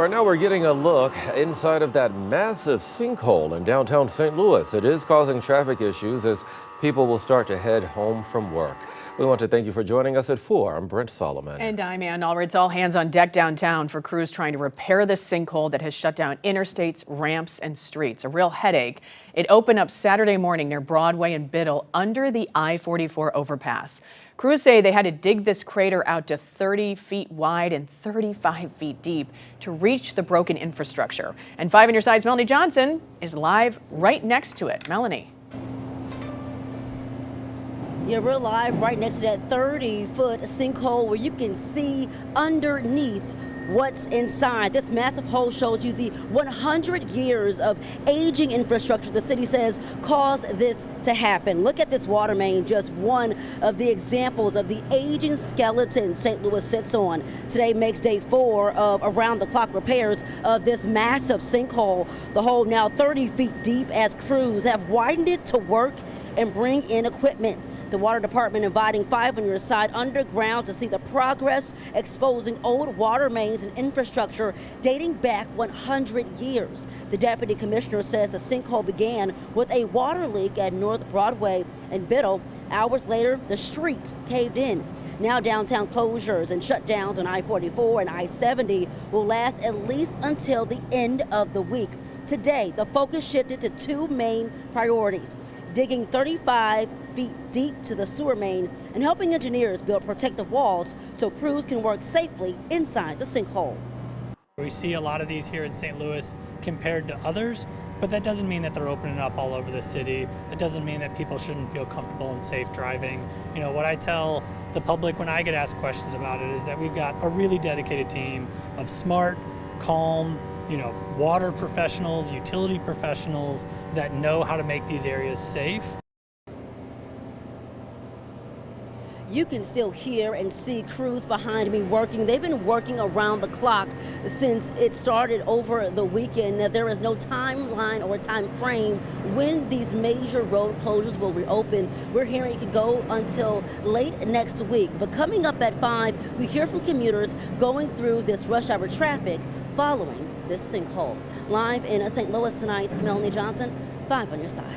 Right now we're getting a look inside of that massive sinkhole in downtown St. Louis. It is causing traffic issues as people will start to head home from work. We want to thank you for joining us at 4. I'm Brent Solomon. And I'm Ann Allred. It's all hands on deck downtown for crews trying to repair the sinkhole that has shut down interstates, ramps, and streets. A real headache. It opened up Saturday morning near Broadway and Biddle under the I-44 overpass. Crews say they had to dig this crater out to 30 feet wide and 35 feet deep to reach the broken infrastructure. And 5 on your side's Melanie Johnson is live right next to it. Melanie. Yeah, we're live right next to that 30-foot sinkhole where you can see underneath what's inside. This massive hole shows you the 100 years of aging infrastructure the city says caused this to happen. Look at this water main, just one of the examples of the aging skeleton St. Louis sits on. Today makes day 4 of around-the-clock repairs of this massive sinkhole. The hole now 30 feet deep as crews have widened it to work and bring in equipment. The water department inviting 5 on your side underground to see the progress, exposing old water mains and infrastructure dating back 100 years. The deputy commissioner says the sinkhole began with a water leak at North Broadway and Biddle. Hours later, the street caved in. Now downtown closures and shutdowns on I-44 and I-70 will last at least until the end of the week. Today, the focus shifted to 2 main priorities: digging 35 feet deep to the sewer main and helping engineers build protective walls so crews can work safely inside the sinkhole. We see a lot of these here in St. Louis compared to others, but that doesn't mean that they're opening up all over the city. That doesn't mean that people shouldn't feel comfortable and safe driving. You know, what I tell the public when I get asked questions about it is that we've got a really dedicated team of smart, calm, water professionals, utility professionals that know how to make these areas safe. You can still hear and see crews behind me working. They've been working around the clock since it started over the weekend. Now, there is no timeline or time frame when these major road closures will reopen. We're hearing it could go until late next week. But coming up at 5, we hear from commuters going through this rush hour traffic following this sinkhole. Live in St. Louis tonight, Melanie Johnson, 5 on your side.